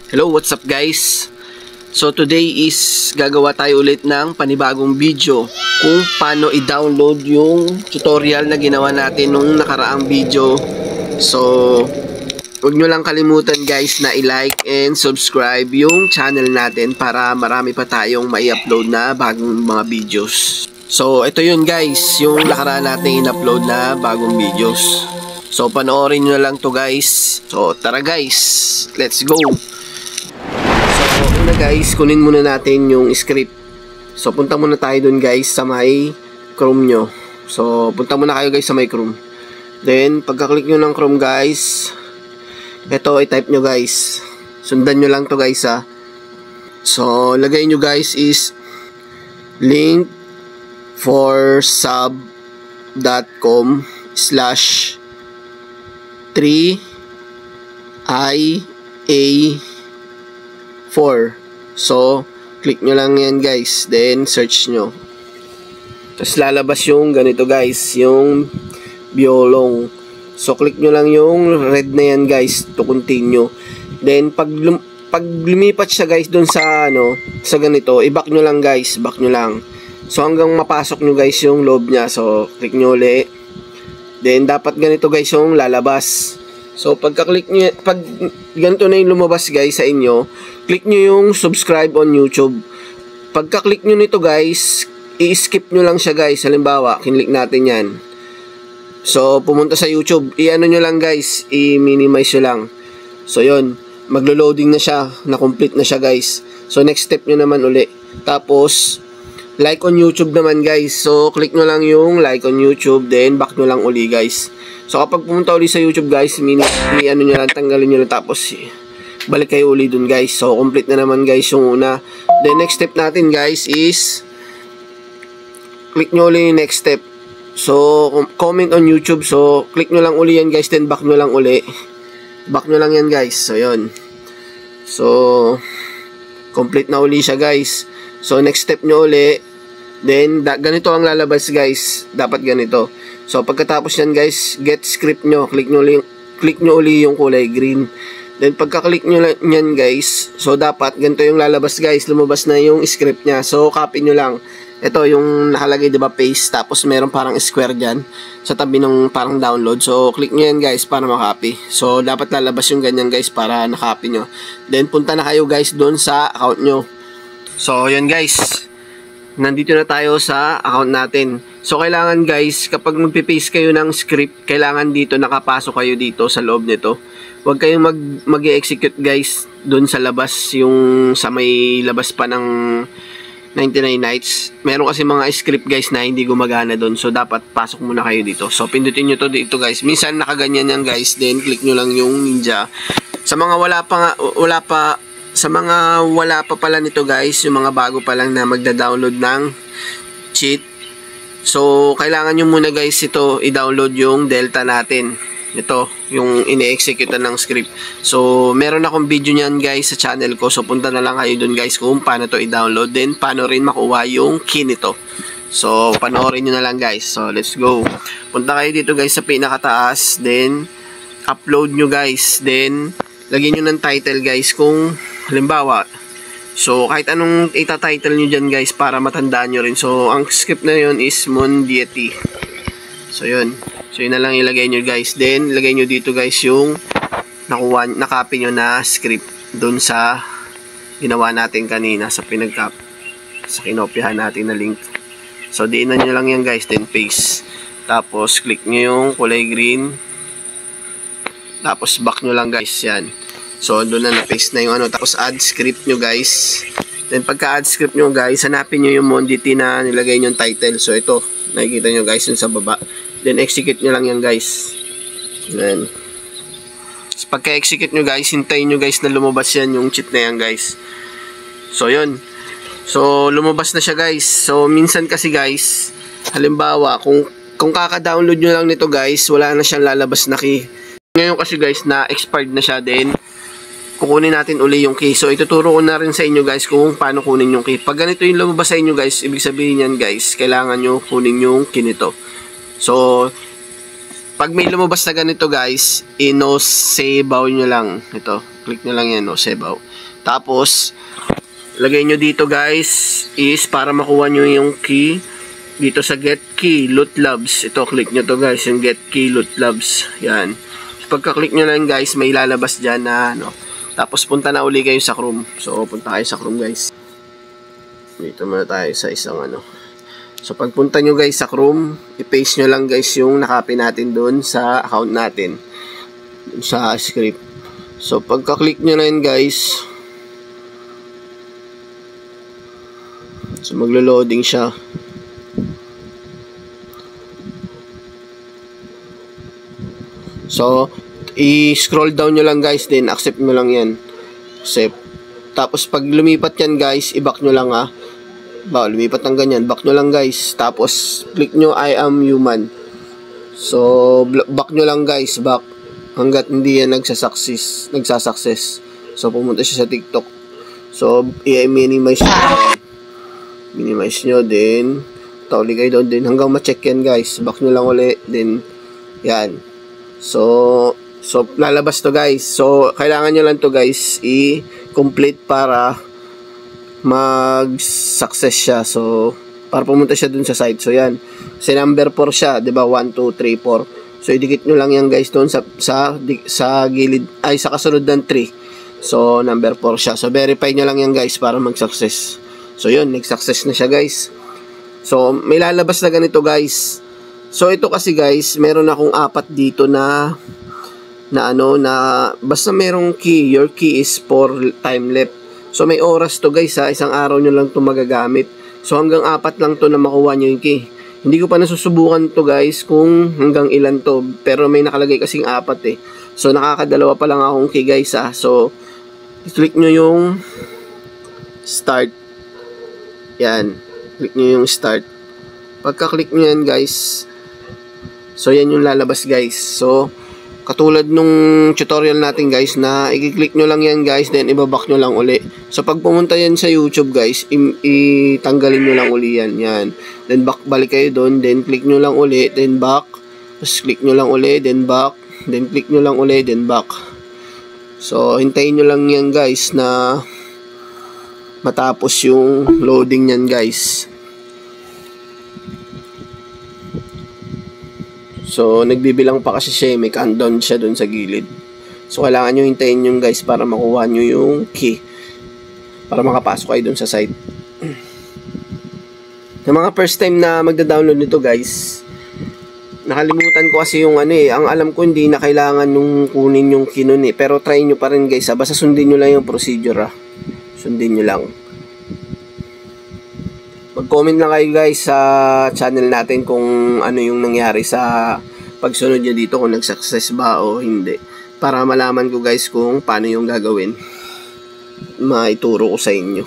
Hello, what's up guys? So today is gagawa tayo ulit ng panibagong video kung paano i-download yung tutorial na ginawa natin nung nakaraang video. So huwag nyo lang kalimutan guys na i-like and subscribe yung channel natin para marami pa tayong mai-upload na bagong mga videos. So ito yun guys, yung nakaraan natin in-upload na bagong videos. So panoorin nyo lang to guys. So tara guys, let's go! Una guys, kunin muna natin yung script. So punta muna tayo dun guys sa may Chrome nyo. So punta muna kayo guys sa may Chrome. Then pagka-click nyo ng Chrome guys, ito i-type nyo guys. Sundan nyo lang to guys ha. So lagay nyo guys is link4sub.com/3IA4. So, click nyo lang yan guys. Then, search nyo. Tapos lalabas yung ganito guys. Yung Biolong. So, click nyo lang yung red na yan guys to continue. Then, pag lumipat siya guys dun sa sa ganito, i-back nyo lang guys. Back nyo lang. So, hanggang mapasok nyo guys yung loob nya. So, click nyo ulit. Then, dapat ganito guys yung lalabas. So, pagka-click nyo, pag ganito na yung lumabas guys sa inyo, click nyo yung subscribe on YouTube. Pagka-click nyo nito guys, i-skip nyo lang siya guys. Halimbawa, kinlik natin yan. So, pumunta sa YouTube. I-ano nyo lang guys, i-minimize nyo lang. So, yun. Maglo-loading na siya. Na-complete na siya guys. So, next step nyo naman uli. Tapos, like on YouTube naman guys. So, click nyo lang yung like on YouTube. Then, back nyo lang uli guys. So, kapag pumunta uli sa YouTube guys, ano nyo lang, tanggalin nyo lang. Tapos, balik kayo uli dun guys. So, complete na naman guys yung una. The next step natin guys is click nyo uli yung next step. So, comment on YouTube. So, click nyo lang uli yan guys. Then, back nyo lang uli. Back nyo lang yan guys. So, yun. So, complete na uli siya guys. So, next step nyo uli. Then, ganito ang lalabas guys. Dapat ganito. So, pagkatapos yan guys, get script nyo. Click nyo uli yung kulay green. Then, pagka-click nyo yan guys, so, dapat ganito yung lalabas guys. Lumabas na yung script nya. So, copy nyo lang. Ito yung nakalagay diba paste. Tapos, meron parang square dyan sa tabi ng parang download. So, click nyo yan guys para makopy. So, dapat lalabas yung ganyan guys para nakopy nyo. Then, punta na kayo guys doon sa account nyo. So, yun guys. Nandito na tayo sa account natin. So, kailangan guys, kapag magpipaste kayo ng script, kailangan dito, nakapasok kayo dito sa loob nito. Huwag kayong mag-execute guys dun sa labas, yung sa may labas pa ng 99 nights. Meron kasi mga script guys na hindi gumagana dun. So, dapat pasok muna kayo dito. So, pindutin nyo to dito guys. Minsan nakaganyan yan guys. Then, click nyo lang yung ninja. Sa mga wala pa pala nito guys, yung mga bago pa lang na magda-download ng cheat. So, kailangan nyo muna guys ito, i-download yung Delta natin. Ito, yung ini-execute ng script. So, meron akong video nyan guys sa channel ko. So, punta na lang kayo dun guys kung paano to i-download. Then, paano rin makuha yung key nito. So, panoorin nyo na lang guys. So, let's go. Punta kayo dito guys sa pinakataas. Then, upload nyo guys. Then, lagyan nyo ng title guys kung halimbawa. So, kahit anong ita-title nyo dyan guys para matandaan nyo rin. So, ang script na yun is Mondiety. So, yun. So, yun na lang ilagay nyo guys. Then, ilagay nyo dito guys yung nakopy nyo na script dun sa ginawa natin kanina sa kinopyahan natin na link. So, diinan nyo lang yan guys. Then, paste. Tapos, click nyo yung kulay green. Tapos, back nyo lang guys. Yan. So, doon na na-paste na yung Tapos, add script nyo guys. Then, pagka-add script nyo guys, hanapin nyo yung Mondiety na nilagay nyo yung title. So, ito. Nakikita nyo guys yung sa baba. Then, execute nyo lang yan guys. Then, pagka-execute nyo guys, hintayin nyo guys na lumabas yan yung cheat na yan guys. So, yun. So, lumabas na siya guys. So, minsan kasi guys, halimbawa, kung kaka-download nyo lang nito guys, wala na siyang lalabas na key. Ngayon kasi guys, na-expired na siya din. Kukunin natin uli yung key. So, ituturo ko na rin sa inyo guys kung paano kunin yung key. Pag ganito yung lumabas sa inyo guys, ibig sabihin yan guys, kailangan nyo kunin yung key nito. So, pag may lumabas na ganito guys, i-no sabaw nyo lang. Ito. Click nyo lang yan, save out. Tapos, lagay nyo dito guys, is para makuha nyo yung key, dito sa get key, loot labs. Ito, click nyo to guys, yung get key, loot labs. Yan. Pagka-click nyo lang guys, may lalabas dyan na, Tapos, punta na uli kayo sa Chrome. So, punta kayo sa Chrome guys. Dito muna tayo sa isang So, pagpunta nyo guys sa Chrome, i-paste nyo lang guys yung nakapin natin doon sa account natin. Sa script. So, pagka-click nyo na yun guys, so, maglo-loading siya. So, i-scroll down nyo lang guys, then accept nyo lang yan. Accept. Tapos, pag lumipat yan guys, i-back nyo lang lumipat ng ganyan, back nyo lang guys. Tapos, click nyo I am human. So, back nyo lang guys, back. Hanggat hindi yan nagsasuccess. So, pumunta siya sa TikTok. So, i-minimize nyo. Minimize nyo, then, tauli kayo doon, then, hanggang ma-check yan guys. Back nyo lang ulit, then, yan. So, lalabas to guys. So, kailangan nyo lang to guys, i-complete para mag-success siya. So, para pumunta siya dun sa site. So, yan. Kasi number 4 siya, diba? 1, 2, 3, 4. So, idikit nyo lang yan guys doon sa gilid, ay sa kasunod ng 3. So, number 4 siya. So, verify nyo lang yan guys para mag-success. So, yun. Nag-success na siya guys. So, may lalabas na ganito guys. So, ito kasi guys, meron akong 4 dito na basta merong key. Your key is for time left. So, may oras to guys isang araw nyo lang to magagamit. So, hanggang 4 lang to na makuha nyo yung key. Hindi ko pa nasusubukan to guys kung hanggang ilan to. Pero may nakalagay kasing 4 eh. So, nakakadalawa pa lang akong key guys So, click nyo yung start. Yan. Click nyo yung start. Pagka-click nyo yan guys, so yan yung lalabas guys. So, katulad nung tutorial natin guys na i-click nyo lang yan guys, then ibaback nyo lang uli. So, pag pumunta yan sa YouTube guys, itanggalin nyo lang uli yan. Yan. Then, balik kayo doon, then click nyo lang uli, then back. Tapos, click nyo lang uli, then back. Then, click nyo lang uli, then back. So, hintayin nyo lang yan guys na matapos yung loading yan guys. So, nagbibilang pa kasi siya, may countdown siya dun sa gilid. So, kailangan nyo hintayin yung guys para makuha nyo yung key. Para makapasok kayo dun sa site. Yung mga first time na magda-download nito guys, nakalimutan ko kasi yung ang alam ko hindi na kailangan nung kunin yung key nun Pero try nyo pa rin guys basta sundin nyo lang yung procedure Sundin nyo lang. Mag-comment lang kayo guys sa channel natin kung ano yung nangyari sa pagsunod nyo dito, kung nag-success ba o hindi. Para malaman ko guys kung paano yung gagawin. Maituro ko sa inyo.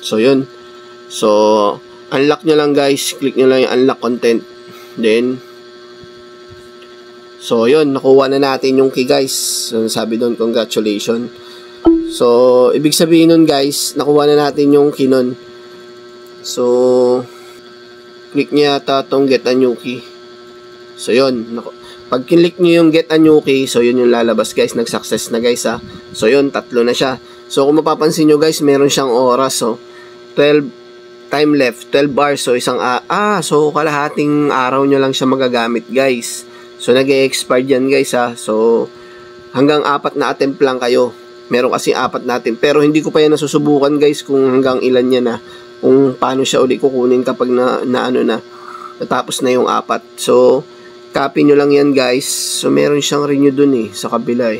So, yun. So, unlock nyo lang guys. Click nyo lang yung unlock content. Then, so, yun. Nakuha na natin yung key guys. So, sabi doon, congratulations. So, ibig sabihin nun guys, nakuha na natin yung key nun. So, click nyo yata itong get a new key. So, yun. Pag kinlik nyo yung get a new key, so, yun yung lalabas guys. Nag-success na guys So, yun. 3 na siya. So, kung mapapansin nyo guys, meron siyang oras. So, 12 time left, 12 hours. So, so, kalahating araw nyo lang siya magagamit, guys. So, nag-e-expire yan, guys, So, hanggang 4 na attempt lang kayo. Meron kasi 4 natin. Pero, hindi ko pa yan nasusubukan, guys, kung hanggang ilan yan kung paano siya uli kukunin kapag natapos na yung 4. So, copy nyo lang yan, guys. So, meron siyang renew dun sa kabila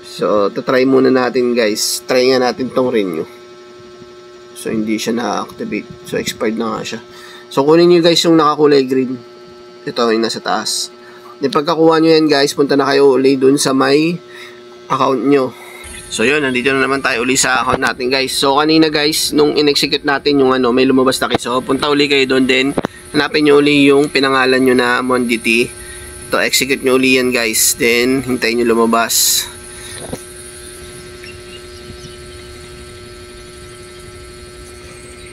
So, tatry muna natin, guys. Try nga natin tong renew. So, hindi siya na-activate. So, expired na nga siya. So, kunin nyo guys yung nakakulay green. Ito yung nasa taas. Then, pagkakuha nyo yan guys, punta na kayo uli dun sa may account nyo. So, yun. Nandito na naman tayo uli sa account natin guys. So, kanina guys, nung in-execute natin yung may lumabas na kayo. So, punta uli kayo dun din. Hanapin nyo uli yung pinangalan nyo na Mondity. Ito, execute nyo uli yan guys. Then, hintayin nyo lumabas.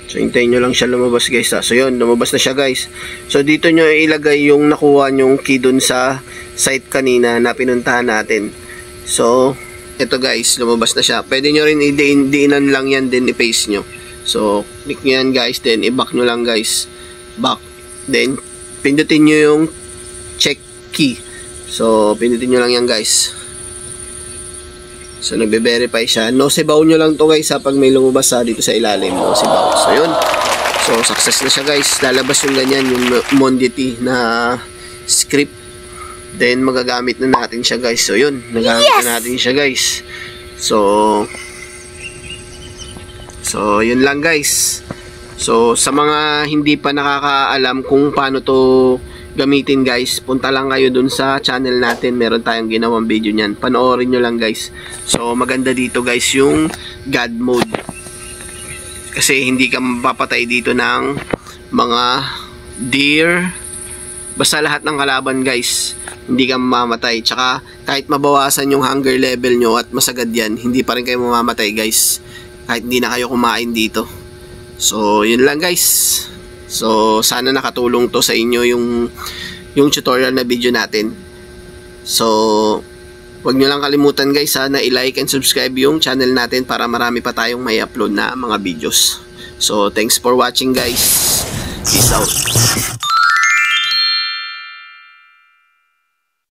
So, So, hintayin nyo lang siya lumabas guys ha. So, yun, lumabas na siya guys. So, dito nyo ilagay yung nakuha nyong key dun sa site kanina na pinuntahan natin. So, ito guys, lumabas na siya. Pwede nyo rin i-diinan lang yan, then i-paste nyo. So, click nyo yan guys, then i-back nyo lang guys. Back. Then, pindutin nyo yung check key. So, pindutin nyo lang yan guys. So, nagbe-verify siya. No sibaw nyo lang to guys ha, pag may lumabas dito sa ilalim. No sibaw. So, yun. So, success na siya guys. Lalabas yung ganyan, yung Mondity na script. Then, magagamit na natin siya guys. So, yun. Nagamit na natin siya guys. So, yun lang guys. So, sa mga hindi pa nakakaalam kung paano to gamitin guys, punta lang kayo dun sa channel natin. Meron tayong ginawang video niyan. Panoorin nyo lang guys. So, maganda dito guys yung God mode. Kasi hindi ka mapapatay dito ng mga deer. Basta lahat ng kalaban guys, hindi ka mamamatay. Tsaka kahit mabawasan yung hunger level nyo at masagad yan, hindi pa rin kayo mamamatay guys. Kahit hindi na kayo kumain dito. So, yun lang guys. So, sana nakatulong to sa inyo yung tutorial na video natin. So, huwag nyo lang kalimutan guys na i-like and subscribe yung channel natin para marami pa tayong may upload na mga videos. So, thanks for watching guys. Peace out.